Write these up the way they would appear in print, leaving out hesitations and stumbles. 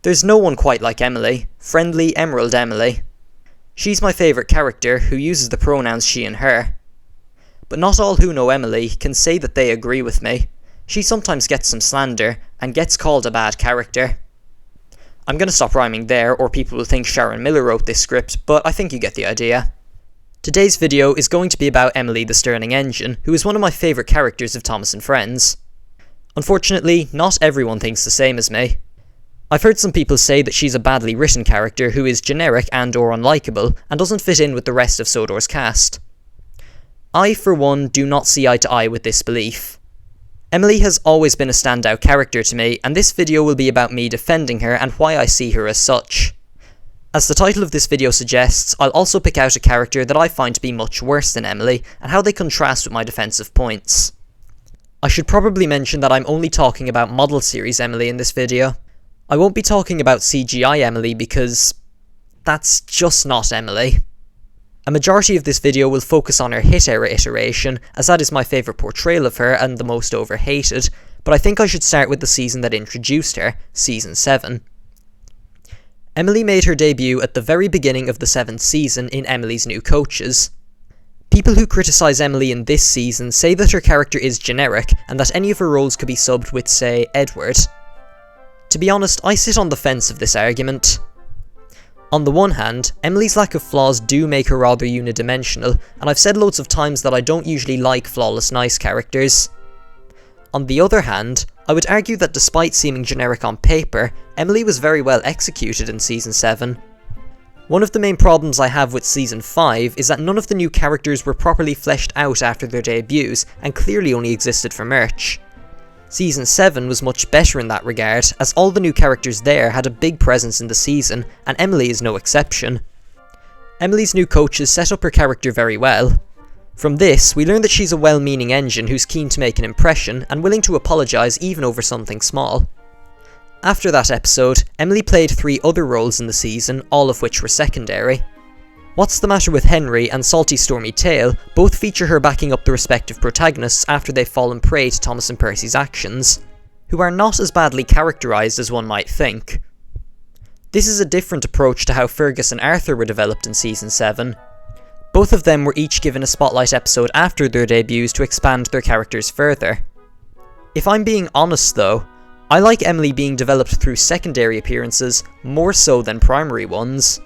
There's no one quite like Emily, friendly Emerald Emily. She's my favourite character who uses the pronouns she and her. But not all who know Emily can say that they agree with me. She sometimes gets some slander and gets called a bad character. I'm gonna stop rhyming there or people will think Sharon Miller wrote this script, but I think you get the idea. Today's video is going to be about Emily the Stirling Engine, who is one of my favourite characters of Thomas and Friends. Unfortunately, not everyone thinks the same as me. I've heard some people say that she's a badly written character who is generic and or unlikable, and doesn't fit in with the rest of Sodor's cast. I, for one, do not see eye to eye with this belief. Emily has always been a standout character to me, and this video will be about me defending her and why I see her as such. As the title of this video suggests, I'll also pick out a character that I find to be much worse than Emily, and how they contrast with my defensive points. I should probably mention that I'm only talking about model series Emily in this video. I won't be talking about CGI Emily because that's just not Emily. A majority of this video will focus on her hit era iteration, as that is my favourite portrayal of her and the most overhated, but I think I should start with the season that introduced her, Season 7. Emily made her debut at the very beginning of the 7th season in Emily's New Coaches. People who criticise Emily in this season say that her character is generic and that any of her roles could be subbed with, say, Edward. To be honest, I sit on the fence of this argument. On the one hand, Emily's lack of flaws do make her rather unidimensional, and I've said loads of times that I don't usually like flawless nice characters. On the other hand, I would argue that despite seeming generic on paper, Emily was very well executed in Season 7. One of the main problems I have with Season 5 is that none of the new characters were properly fleshed out after their debuts, and clearly only existed for merch. Season 7 was much better in that regard, as all the new characters there had a big presence in the season, and Emily is no exception. Emily's New Coaches set up her character very well. From this, we learn that she's a well-meaning engine who's keen to make an impression, and willing to apologise even over something small. After that episode, Emily played 3 other roles in the season, all of which were secondary. What's the Matter with Henry and Salty Stormy Tale both feature her backing up the respective protagonists after they've fallen prey to Thomas and Percy's actions, who are not as badly characterised as one might think. This is a different approach to how Fergus and Arthur were developed in Season 7. Both of them were each given a spotlight episode after their debuts to expand their characters further. If I'm being honest though, I like Emily being developed through secondary appearances more so than primary ones.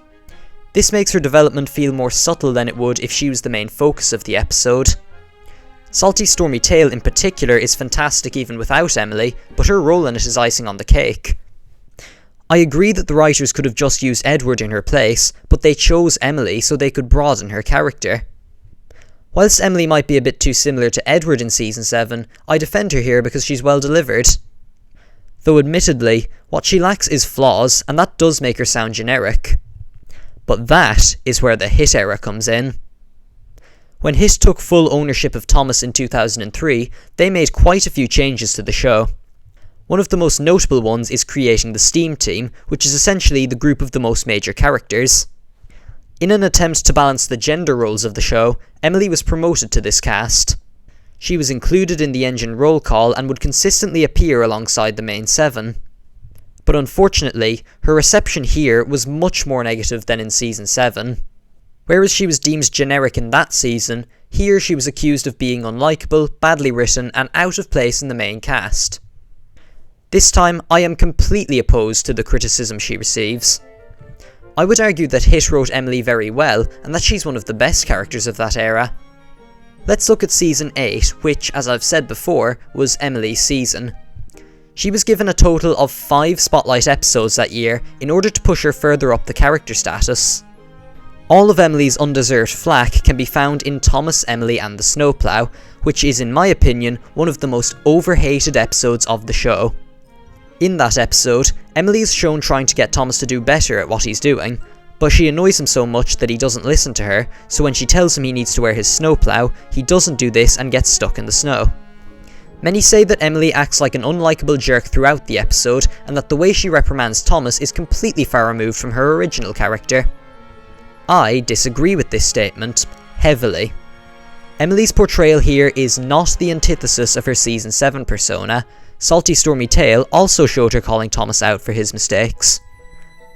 This makes her development feel more subtle than it would if she was the main focus of the episode. Salty Stormy Tale in particular is fantastic even without Emily, but her role in it is icing on the cake. I agree that the writers could have just used Edward in her place, but they chose Emily so they could broaden her character. Whilst Emily might be a bit too similar to Edward in Season 7, I defend her here because she's well delivered. Though admittedly, what she lacks is flaws, and that does make her sound generic. But that is where the Hit era comes in. When Hit took full ownership of Thomas in 2003, they made quite a few changes to the show. One of the most notable ones is creating the STEAM team, which is essentially the group of the most major characters. In an attempt to balance the gender roles of the show, Emily was promoted to this cast. She was included in the engine roll call and would consistently appear alongside the main 7. But unfortunately, her reception here was much more negative than in Season 7. Whereas she was deemed generic in that season, here she was accused of being unlikable, badly written, and out of place in the main cast. This time, I am completely opposed to the criticism she receives. I would argue that Hit wrote Emily very well, and that she's one of the best characters of that era. Let's look at Season 8, which, as I've said before, was Emily's season. She was given a total of 5 spotlight episodes that year in order to push her further up the character status. All of Emily's undeserved flack can be found in Thomas, Emily and the Snowplow, which is in my opinion one of the most overhated episodes of the show. In that episode, Emily is shown trying to get Thomas to do better at what he's doing, but she annoys him so much that he doesn't listen to her, so when she tells him he needs to wear his snowplow, he doesn't do this and gets stuck in the snow. Many say that Emily acts like an unlikable jerk throughout the episode, and that the way she reprimands Thomas is completely far removed from her original character. I disagree with this statement, heavily. Emily's portrayal here is not the antithesis of her Season 7 persona. Salty Stormy Tale also showed her calling Thomas out for his mistakes.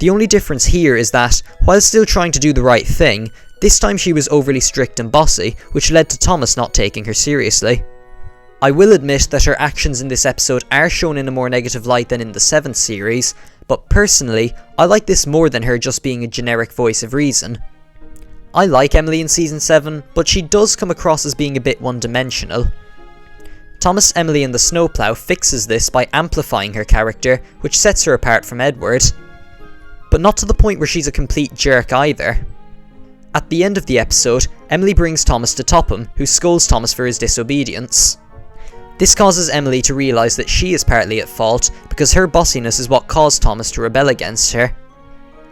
The only difference here is that, while still trying to do the right thing, this time she was overly strict and bossy, which led to Thomas not taking her seriously. I will admit that her actions in this episode are shown in a more negative light than in the 7th series, but personally, I like this more than her just being a generic voice of reason. I like Emily in Season 7, but she does come across as being a bit one-dimensional. Thomas Emily and the Snowplow fixes this by amplifying her character, which sets her apart from Edward. But not to the point where she's a complete jerk either. At the end of the episode, Emily brings Thomas to Topham, who scolds Thomas for his disobedience. This causes Emily to realise that she is partly at fault, because her bossiness is what caused Thomas to rebel against her.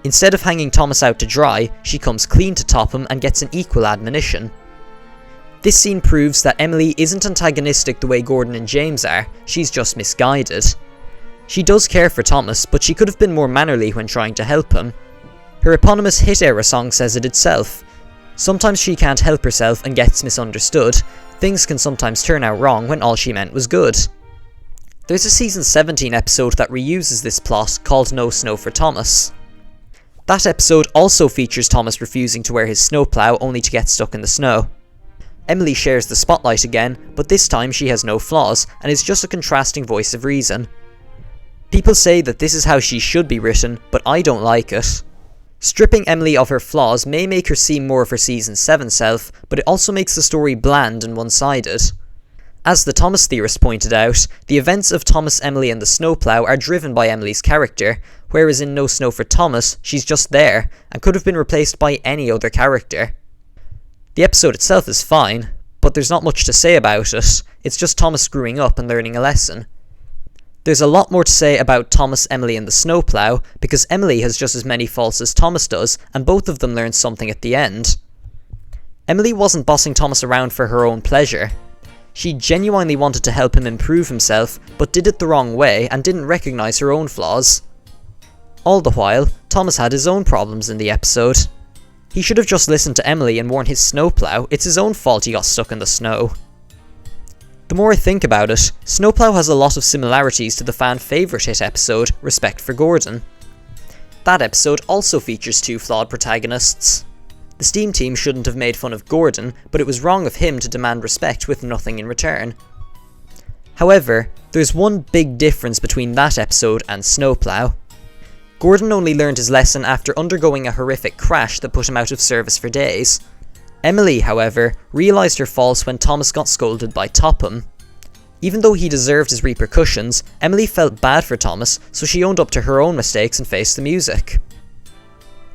Instead of hanging Thomas out to dry, she comes clean to Topham and gets an equal admonition. This scene proves that Emily isn't antagonistic the way Gordon and James are, she's just misguided. She does care for Thomas, but she could have been more mannerly when trying to help him. Her eponymous hit era song says it itself. Sometimes she can't help herself and gets misunderstood. Things can sometimes turn out wrong when all she meant was good. There's a Season 17 episode that reuses this plot called No Snow for Thomas. That episode also features Thomas refusing to wear his snowplow only to get stuck in the snow. Emily shares the spotlight again, but this time she has no flaws and is just a contrasting voice of reason. People say that this is how she should be written, but I don't like it. Stripping Emily of her flaws may make her seem more of her Season 7 self, but it also makes the story bland and one-sided. As the Thomas theorist pointed out, the events of Thomas, Emily and the Snowplow are driven by Emily's character, whereas in No Snow for Thomas, she's just there, and could have been replaced by any other character. The episode itself is fine, but there's not much to say about it, it's just Thomas screwing up and learning a lesson. There's a lot more to say about Thomas, Emily and the Snowplow, because Emily has just as many faults as Thomas does, and both of them learn something at the end. Emily wasn't bossing Thomas around for her own pleasure. She genuinely wanted to help him improve himself, but did it the wrong way and didn't recognise her own flaws. All the while, Thomas had his own problems in the episode. He should have just listened to Emily and worn his snowplow, it's his own fault he got stuck in the snow. The more I think about it, Snowplow has a lot of similarities to the fan favourite hit episode, Respect for Gordon. That episode also features two flawed protagonists. The Steam team shouldn't have made fun of Gordon, but it was wrong of him to demand respect with nothing in return. However, there's one big difference between that episode and Snowplow. Gordon only learned his lesson after undergoing a horrific crash that put him out of service for days. Emily, however, realised her faults when Thomas got scolded by Topham. Even though he deserved his repercussions, Emily felt bad for Thomas, so she owned up to her own mistakes and faced the music.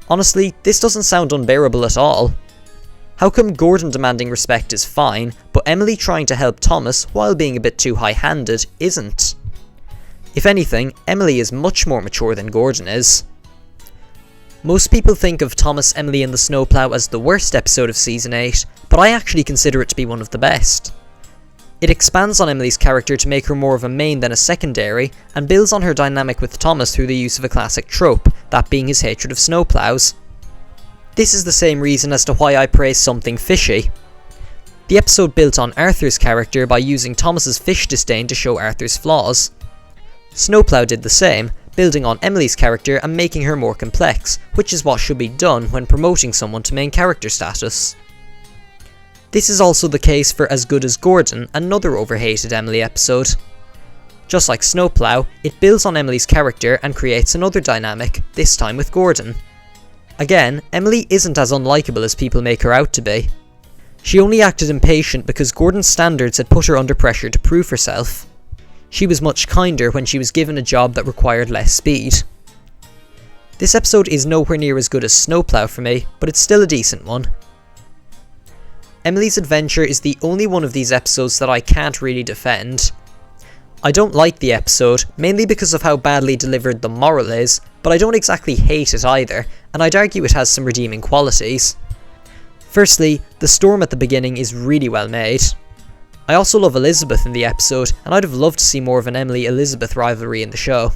Honestly, this doesn't sound unbearable at all. How come Gordon demanding respect is fine, but Emily trying to help Thomas, while being a bit too high-handed, isn't? If anything, Emily is much more mature than Gordon is. Most people think of Thomas, Emily and the Snowplow as the worst episode of Season 8, but I actually consider it to be one of the best. It expands on Emily's character to make her more of a main than a secondary, and builds on her dynamic with Thomas through the use of a classic trope, that being his hatred of snowplows. This is the same reason as to why I praise Something Fishy. The episode built on Arthur's character by using Thomas's fish disdain to show Arthur's flaws. Snowplow did the same, building on Emily's character and making her more complex, which is what should be done when promoting someone to main character status. This is also the case for As Good as Gordon, another overhated Emily episode. Just like Snowplow, it builds on Emily's character and creates another dynamic, this time with Gordon. Again, Emily isn't as unlikable as people make her out to be. She only acted impatient because Gordon's standards had put her under pressure to prove herself. She was much kinder when she was given a job that required less speed. This episode is nowhere near as good as Snowplow for me, but it's still a decent one. Emily's adventure is the only one of these episodes that I can't really defend. I don't like the episode, mainly because of how badly delivered the moral is, but I don't exactly hate it either, and I'd argue it has some redeeming qualities. Firstly, the storm at the beginning is really well made. I also love Elizabeth in the episode, and I'd have loved to see more of an Emily-Elizabeth rivalry in the show.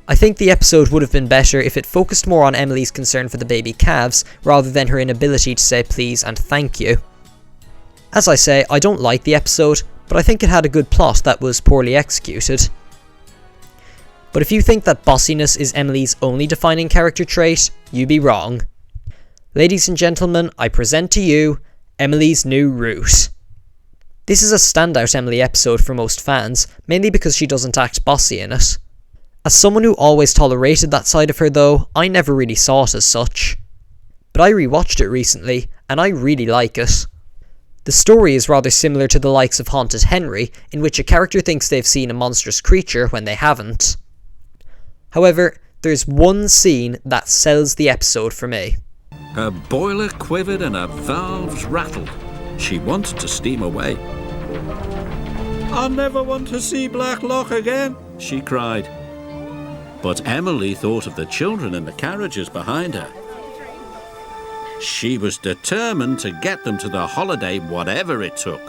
I think the episode would have been better if it focused more on Emily's concern for the baby calves, rather than her inability to say please and thank you. As I say, I don't like the episode, but I think it had a good plot that was poorly executed. But if you think that bossiness is Emily's only defining character trait, you'd be wrong. Ladies and gentlemen, I present to you Emily's New Route. This is a standout Emily episode for most fans, mainly because she doesn't act bossy in it. As someone who always tolerated that side of her though, I never really saw it as such. But I rewatched it recently, and I really like it. The story is rather similar to the likes of Haunted Henry, in which a character thinks they've seen a monstrous creature when they haven't. However, there's one scene that sells the episode for me. Her boiler quivered and her valves rattled. She wanted to steam away. "I never want to see Black Lock again," she cried. But Emily thought of the children in the carriages behind her. She was determined to get them to the holiday, whatever it took.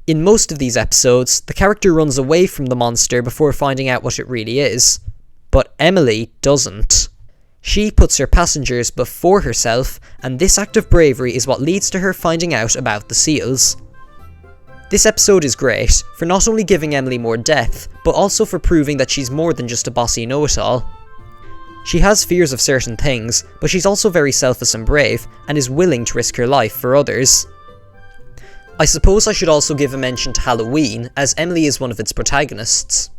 In most of these episodes, the character runs away from the monster before finding out what it really is. But Emily doesn't. She puts her passengers before herself, and this act of bravery is what leads to her finding out about the seals. This episode is great, for not only giving Emily more depth, but also for proving that she's more than just a bossy know-it-all. She has fears of certain things, but she's also very selfless and brave, and is willing to risk her life for others. I suppose I should also give a mention to Halloween, as Emily is one of its protagonists.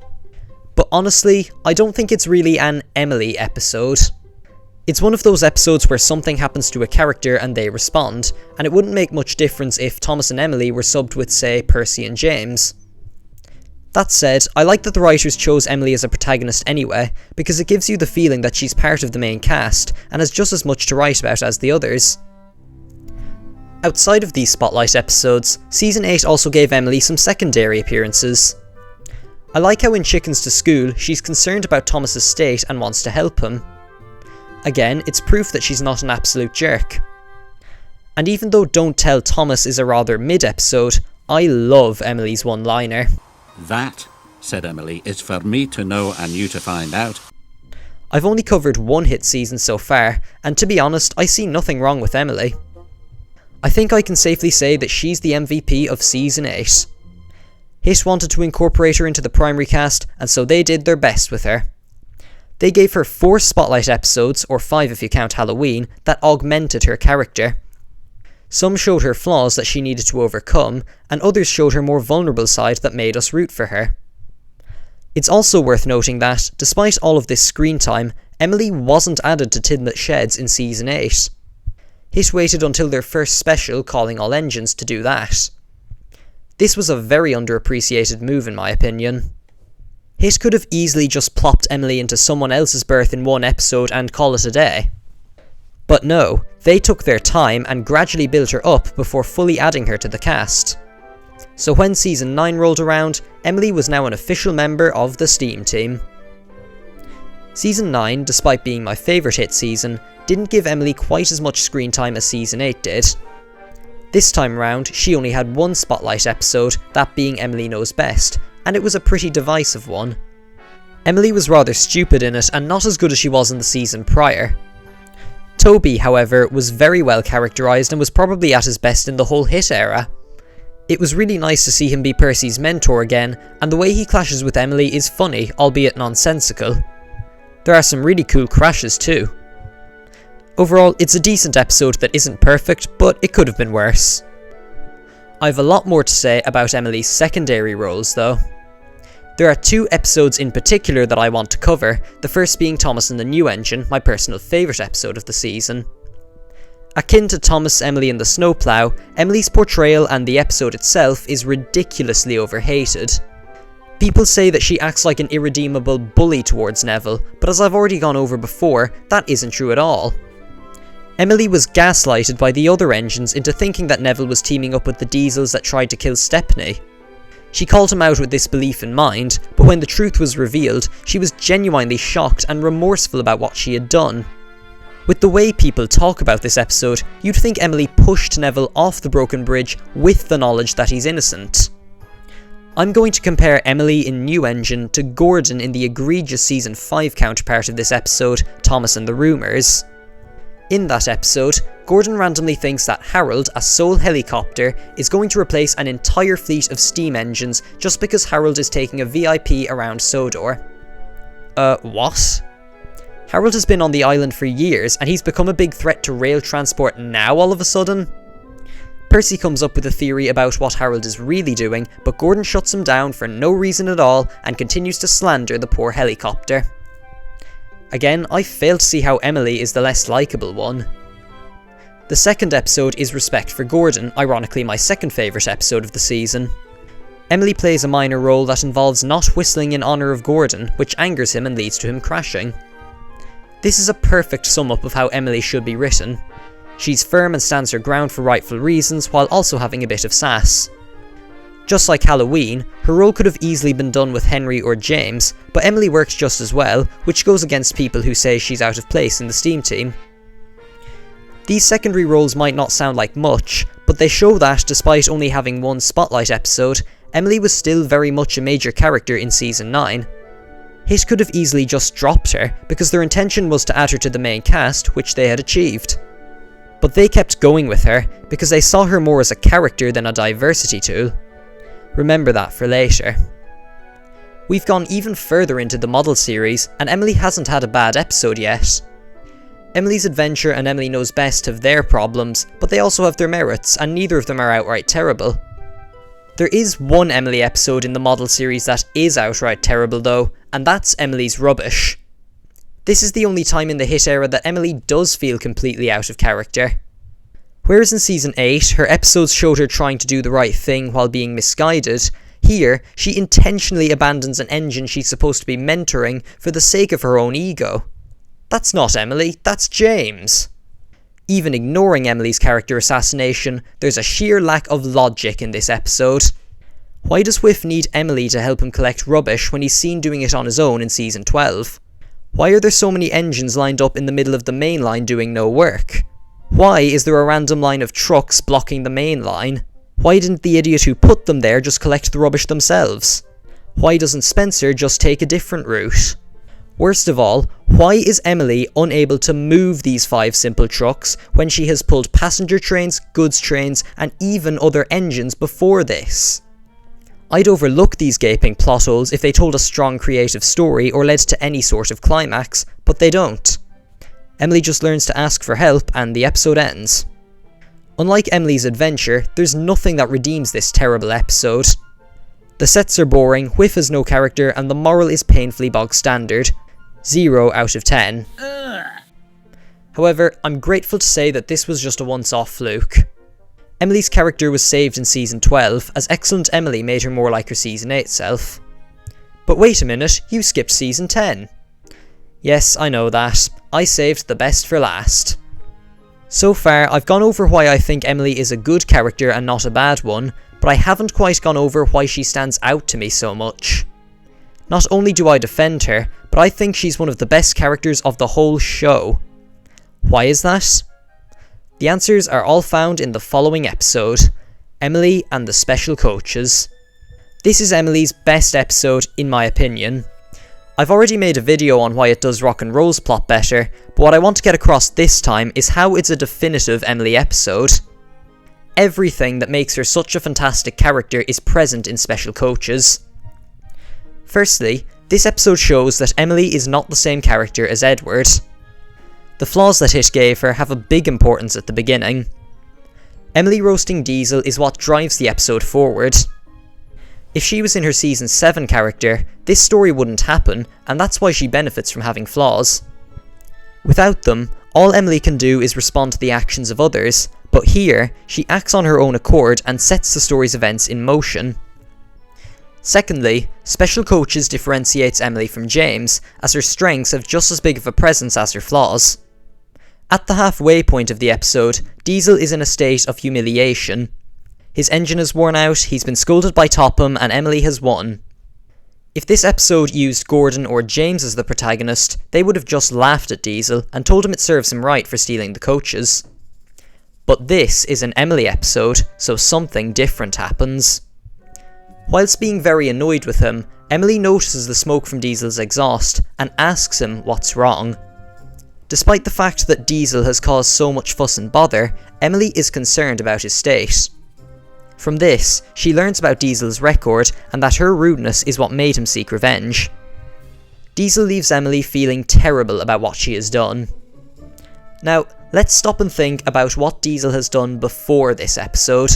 But honestly, I don't think it's really an Emily episode. It's one of those episodes where something happens to a character and they respond, and it wouldn't make much difference if Thomas and Emily were subbed with, say, Percy and James. That said, I like that the writers chose Emily as a protagonist anyway, because it gives you the feeling that she's part of the main cast, and has just as much to write about as the others. Outside of these spotlight episodes, Season 8 also gave Emily some secondary appearances. I like how in Chickens to School, she's concerned about Thomas's state and wants to help him. Again, it's proof that she's not an absolute jerk. And even though Don't Tell Thomas is a rather mid-episode, I love Emily's one-liner. "That," said Emily, "is for me to know and you to find out." I've only covered one hit season so far, and to be honest, I see nothing wrong with Emily. I think I can safely say that she's the MVP of Season 8. Hit wanted to incorporate her into the primary cast, and so they did their best with her. They gave her 4 spotlight episodes, or 5 if you count Halloween, that augmented her character. Some showed her flaws that she needed to overcome, and others showed her more vulnerable side that made us root for her. It's also worth noting that, despite all of this screen time, Emily wasn't added to Tidmouth Sheds in Season 8. Hit waited until their first special, Calling All Engines, to do that. This was a very underappreciated move in my opinion. Hit could have easily just plopped Emily into someone else's berth in one episode and call it a day. But no, they took their time and gradually built her up before fully adding her to the cast. So when Season 9 rolled around, Emily was now an official member of the STEAM team. Season 9, despite being my favourite hit season, didn't give Emily quite as much screen time as Season 8 did. This time round, she only had one spotlight episode, that being Emily Knows Best, and it was a pretty divisive one. Emily was rather stupid in it and not as good as she was in the season prior. Toby, however, was very well characterised and was probably at his best in the whole Hit era. It was really nice to see him be Percy's mentor again, and the way he clashes with Emily is funny, albeit nonsensical. There are some really cool crashes too. Overall, it's a decent episode that isn't perfect, but it could have been worse. I have a lot more to say about Emily's secondary roles though. There are 2 episodes in particular that I want to cover, the first being Thomas and the New Engine, my personal favourite episode of the season. Akin to Thomas, Emily and the Snowplow, Emily's portrayal and the episode itself is ridiculously overhated. People say that she acts like an irredeemable bully towards Neville, but as I've already gone over before, that isn't true at all. Emily was gaslighted by the other engines into thinking that Neville was teaming up with the Diesels that tried to kill Stepney. She called him out with this belief in mind, but when the truth was revealed, she was genuinely shocked and remorseful about what she had done. With the way people talk about this episode, you'd think Emily pushed Neville off the broken bridge with the knowledge that he's innocent. I'm going to compare Emily in New Engine to Gordon in the egregious Season 5 counterpart of this episode, Thomas and the Rumours. In that episode, Gordon randomly thinks that Harold, a sole helicopter, is going to replace an entire fleet of steam engines just because Harold is taking a VIP around Sodor. What? Harold has been on the island for years, and he's become a big threat to rail transport now all of a sudden? Percy comes up with a theory about what Harold is really doing, but Gordon shuts him down for no reason at all and continues to slander the poor helicopter. Again, I fail to see how Emily is the less likeable one. The second episode is Respect for Gordon, ironically my second favourite episode of the season. Emily plays a minor role that involves not whistling in honour of Gordon, which angers him and leads to him crashing. This is a perfect sum up of how Emily should be written. She's firm and stands her ground for rightful reasons while also having a bit of sass. Just like Halloween, her role could have easily been done with Henry or James, but Emily works just as well, which goes against people who say she's out of place in the STEAM team. These secondary roles might not sound like much, but they show that, despite only having one spotlight episode, Emily was still very much a major character in Season 9. HIT could have easily just dropped her, because their intention was to add her to the main cast, which they had achieved. But they kept going with her, because they saw her more as a character than a diversity tool. Remember that for later. We've gone even further into the model series, and Emily hasn't had a bad episode yet. Emily's Adventure and Emily Knows Best have their problems, but they also have their merits, and neither of them are outright terrible. There is one Emily episode in the model series that is outright terrible though, and that's Emily's Rubbish. This is the only time in the HIT era that Emily does feel completely out of character. Whereas in Season 8, her episodes showed her trying to do the right thing while being misguided, here, she intentionally abandons an engine she's supposed to be mentoring for the sake of her own ego. That's not Emily, that's James. Even ignoring Emily's character assassination, there's a sheer lack of logic in this episode. Why does Whiff need Emily to help him collect rubbish when he's seen doing it on his own in Season 12? Why are there so many engines lined up in the middle of the main line doing no work? Why is there a random line of trucks blocking the main line? Why didn't the idiot who put them there just collect the rubbish themselves? Why doesn't Spencer just take a different route? Worst of all, why is Emily unable to move these 5 simple trucks when she has pulled passenger trains, goods trains, and even other engines before this? I'd overlook these gaping plot holes if they told a strong creative story or led to any sort of climax, but they don't. Emily just learns to ask for help and the episode ends. Unlike Emily's Adventure, there's nothing that redeems this terrible episode. The sets are boring, Whiff has no character, and the moral is painfully bog standard. 0 out of 10. However, I'm grateful to say that this was just a once-off fluke. Emily's character was saved in Season 12, as excellent Emily made her more like her Season 8 self. But wait a minute, you skipped Season 10. Yes, I know that. I saved the best for last. So far, I've gone over why I think Emily is a good character and not a bad one, but I haven't quite gone over why she stands out to me so much. Not only do I defend her, but I think she's one of the best characters of the whole show. Why is that? The answers are all found in the following episode, Emily and the Special Coaches. This is Emily's best episode in my opinion. I've already made a video on why it does Rock and Roll's plot better, but what I want to get across this time is how it's a definitive Emily episode. Everything that makes her such a fantastic character is present in Special Coaches. Firstly, this episode shows that Emily is not the same character as Edward. The flaws that HIT gave her have a big importance at the beginning. Emily roasting Diesel is what drives the episode forward. If she was in her Season 7 character, this story wouldn't happen, and that's why she benefits from having flaws. Without them, all Emily can do is respond to the actions of others, but here, she acts on her own accord and sets the story's events in motion. Secondly, Special Coaches differentiates Emily from James, as her strengths have just as big of a presence as her flaws. At the halfway point of the episode, Diesel is in a state of humiliation. His engine is worn out, he's been scolded by Topham, and Emily has won. If this episode used Gordon or James as the protagonist, they would have just laughed at Diesel and told him it serves him right for stealing the coaches. But this is an Emily episode, so something different happens. Whilst being very annoyed with him, Emily notices the smoke from Diesel's exhaust and asks him what's wrong. Despite the fact that Diesel has caused so much fuss and bother, Emily is concerned about his state. From this, she learns about Diesel's record and that her rudeness is what made him seek revenge. Diesel leaves Emily feeling terrible about what she has done. Now, let's stop and think about what Diesel has done before this episode.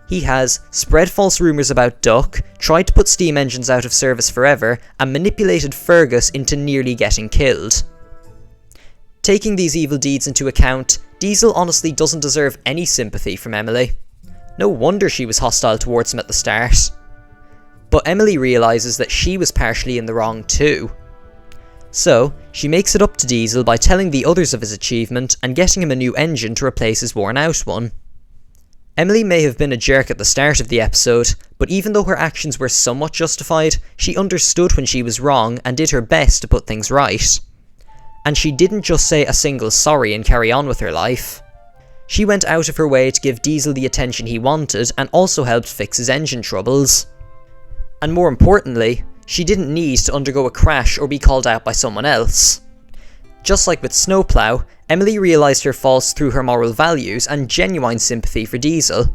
He has spread false rumours about Duck, tried to put steam engines out of service forever, and manipulated Fergus into nearly getting killed. Taking these evil deeds into account, Diesel honestly doesn't deserve any sympathy from Emily. No wonder she was hostile towards him at the start. But Emily realises that she was partially in the wrong too. So, she makes it up to Diesel by telling the others of his achievement and getting him a new engine to replace his worn out one. Emily may have been a jerk at the start of the episode, but even though her actions were somewhat justified, she understood when she was wrong and did her best to put things right. And she didn't just say a single sorry and carry on with her life. She went out of her way to give Diesel the attention he wanted and also helped fix his engine troubles. And more importantly, she didn't need to undergo a crash or be called out by someone else. Just like with Snowplow, Emily realised her faults through her moral values and genuine sympathy for Diesel.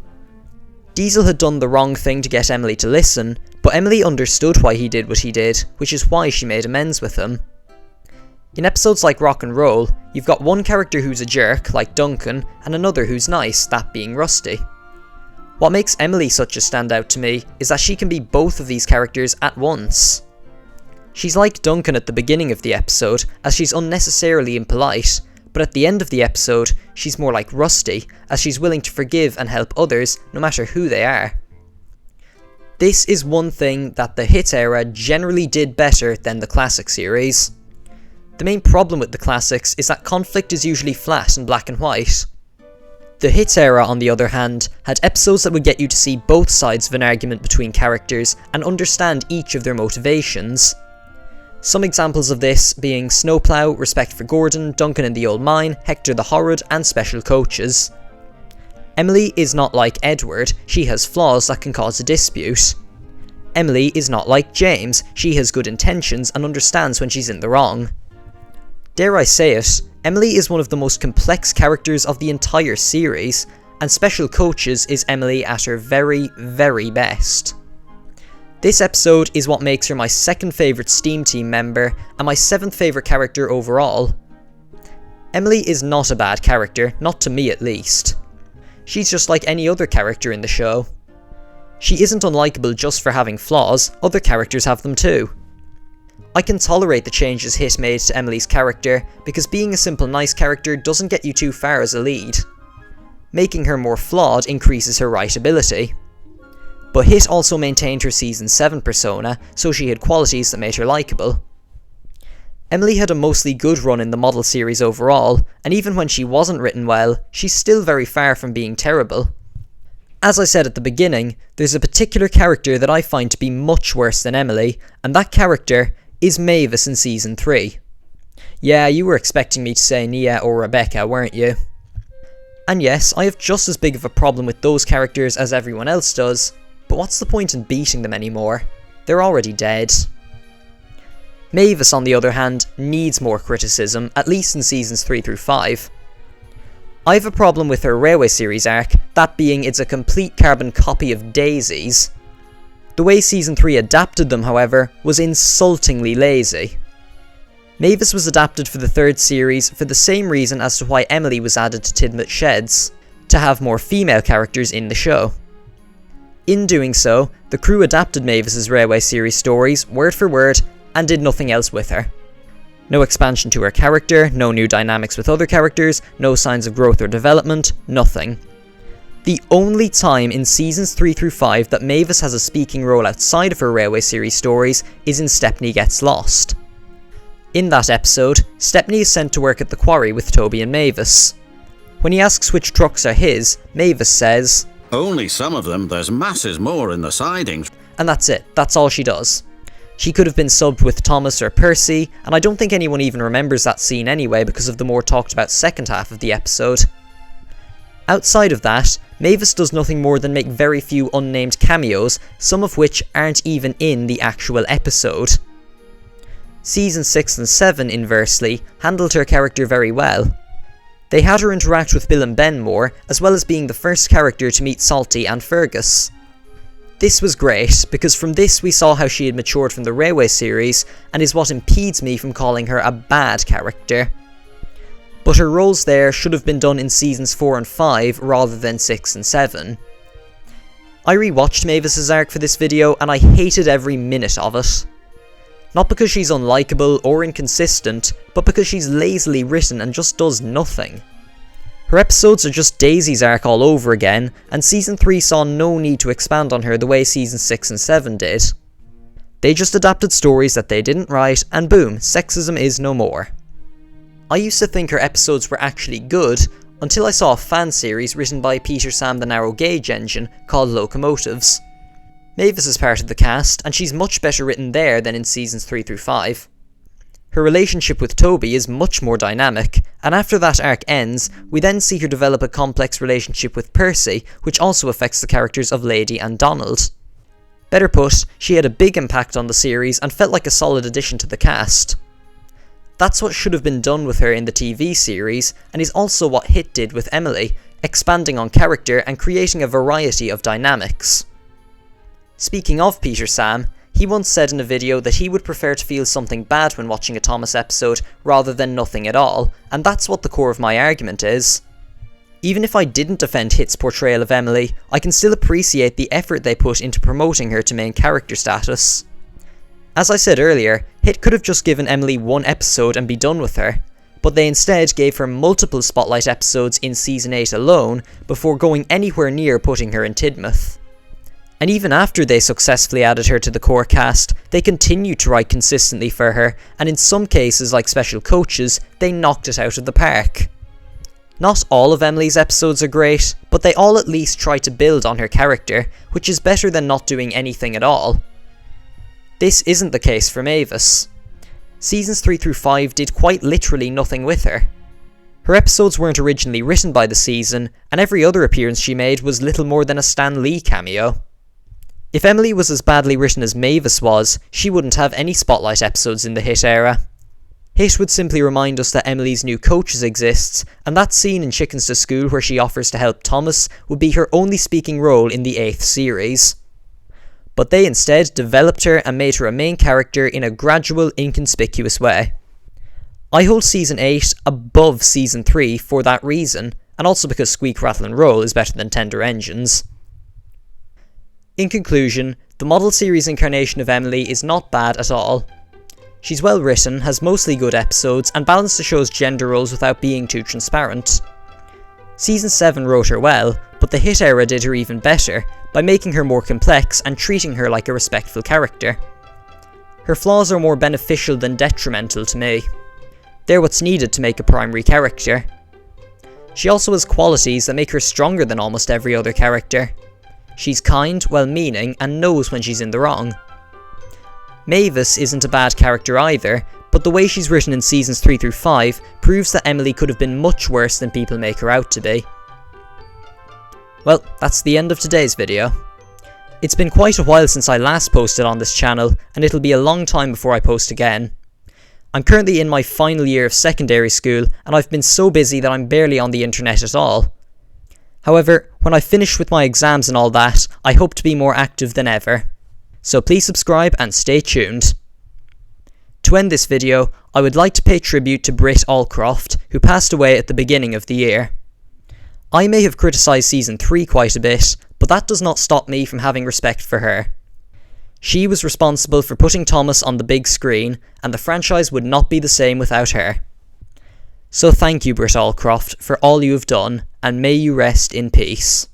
Diesel had done the wrong thing to get Emily to listen, but Emily understood why he did what he did, which is why she made amends with him. In episodes like Rock and Roll, you've got one character who's a jerk, like Duncan, and another who's nice, that being Rusty. What makes Emily such a standout to me is that she can be both of these characters at once. She's like Duncan at the beginning of the episode, as she's unnecessarily impolite, but at the end of the episode, she's more like Rusty, as she's willing to forgive and help others, no matter who they are. This is one thing that the hit era generally did better than the classic series. The main problem with the classics is that conflict is usually flat and black and white. The hit era, on the other hand, had episodes that would get you to see both sides of an argument between characters and understand each of their motivations. Some examples of this being Snowplow, Respect for Gordon, Duncan in the Old Mine, Hector the Horrid, and Special Coaches. Emily is not like Edward, she has flaws that can cause a dispute. Emily is not like James, she has good intentions and understands when she's in the wrong. Dare I say it, Emily is one of the most complex characters of the entire series, and Special Coaches is Emily at her very, very best. This episode is what makes her my second favourite Steam Team member, and my 7th favourite character overall. Emily is not a bad character, not to me at least. She's just like any other character in the show. She isn't unlikable just for having flaws, other characters have them too. I can tolerate the changes Hit made to Emily's character, because being a simple nice character doesn't get you too far as a lead. Making her more flawed increases her writability. But Hit also maintained her Season 7 persona, so she had qualities that made her likeable. Emily had a mostly good run in the model series overall, and even when she wasn't written well, she's still very far from being terrible. As I said at the beginning, there's a particular character that I find to be much worse than Emily, and that character is Mavis in Season 3. Yeah, you were expecting me to say Nia or Rebecca, weren't you? And yes, I have just as big of a problem with those characters as everyone else does, but what's the point in beating them anymore? They're already dead. Mavis, on the other hand, needs more criticism, at least in Seasons 3 through 5. I have a problem with her Railway series arc, that being it's a complete carbon copy of Daisy's. The way Season 3 adapted them, however, was insultingly lazy. Mavis was adapted for the 3rd series for the same reason as to why Emily was added to Tidmouth Sheds, to have more female characters in the show. In doing so, the crew adapted Mavis's Railway series stories word for word and did nothing else with her. No expansion to her character, no new dynamics with other characters, no signs of growth or development, nothing. The only time in Seasons 3 through 5 that Mavis has a speaking role outside of her Railway series stories is in Stepney Gets Lost. In that episode, Stepney is sent to work at the quarry with Toby and Mavis. When he asks which trucks are his, Mavis says, "Only some of them, there's masses more in the sidings." And that's it, that's all she does. She could have been subbed with Thomas or Percy, and I don't think anyone even remembers that scene anyway because of the more talked about second half of the episode. Outside of that, Mavis does nothing more than make very few unnamed cameos, some of which aren't even in the actual episode. Season 6 and 7, inversely, handled her character very well. They had her interact with Bill and Ben more, as well as being the first character to meet Salty and Fergus. This was great, because from this we saw how she had matured from the Railway series, and is what impedes me from calling her a bad character. But her roles there should have been done in seasons 4 and 5 rather than 6 and 7. I rewatched Mavis's arc for this video and I hated every minute of it. Not because she's unlikable or inconsistent, but because she's lazily written and just does nothing. Her episodes are just Daisy's arc all over again, and season 3 saw no need to expand on her the way season 6 and 7 did. They just adapted stories that they didn't write, and boom, sexism is no more. I used to think her episodes were actually good, until I saw a fan series written by Peter Sam the Narrow Gauge Engine called Locomotives. Mavis is part of the cast, and she's much better written there than in seasons 3 through 5. Her relationship with Toby is much more dynamic, and after that arc ends, we then see her develop a complex relationship with Percy, which also affects the characters of Lady and Donald. Better put, she had a big impact on the series and felt like a solid addition to the cast. That's what should have been done with her in the TV series, and is also what Hit did with Emily, expanding on character and creating a variety of dynamics. Speaking of Peter Sam, he once said in a video that he would prefer to feel something bad when watching a Thomas episode rather than nothing at all, and that's what the core of my argument is. Even if I didn't defend Hit's portrayal of Emily, I can still appreciate the effort they put into promoting her to main character status. As I said earlier, Hit could have just given Emily one episode and be done with her, but they instead gave her multiple spotlight episodes in season 8 alone before going anywhere near putting her in Tidmouth. And even after they successfully added her to the core cast, they continued to write consistently for her, and in some cases like Special Coaches, they knocked it out of the park. Not all of Emily's episodes are great, but they all at least try to build on her character, which is better than not doing anything at all. This isn't the case for Mavis. Seasons 3 through 5 did quite literally nothing with her. Her episodes weren't originally written by the season, and every other appearance she made was little more than a Stan Lee cameo. If Emily was as badly written as Mavis was, she wouldn't have any spotlight episodes in the Hit era. Hit would simply remind us that Emily's new coaches exists, and that scene in Chickens to School where she offers to help Thomas would be her only speaking role in the 8th series. But they instead developed her and made her a main character in a gradual, inconspicuous way. I hold Season 8 above Season 3 for that reason, and also because Squeak, Rattle and Roll is better than Tender Engines. In conclusion, the model series incarnation of Emily is not bad at all. She's well written, has mostly good episodes, and balanced the show's gender roles without being too transparent. Season 7 wrote her well, but the Hit era did her even better, by making her more complex and treating her like a respectful character. Her flaws are more beneficial than detrimental to me. They're what's needed to make a primary character. She also has qualities that make her stronger than almost every other character. She's kind, well-meaning, and knows when she's in the wrong. Mavis isn't a bad character either, but the way she's written in seasons 3 through 5 proves that Emily could have been much worse than people make her out to be. Well, that's the end of today's video. It's been quite a while since I last posted on this channel, and it'll be a long time before I post again. I'm currently in my final year of secondary school, and I've been so busy that I'm barely on the internet at all. However, when I finish with my exams and all that, I hope to be more active than ever. So please subscribe and stay tuned. To end this video, I would like to pay tribute to Britt Allcroft, who passed away at the beginning of the year. I may have criticised Season 3 quite a bit, but that does not stop me from having respect for her. She was responsible for putting Thomas on the big screen, and the franchise would not be the same without her. So thank you, Britt Allcroft, for all you have done, and may you rest in peace.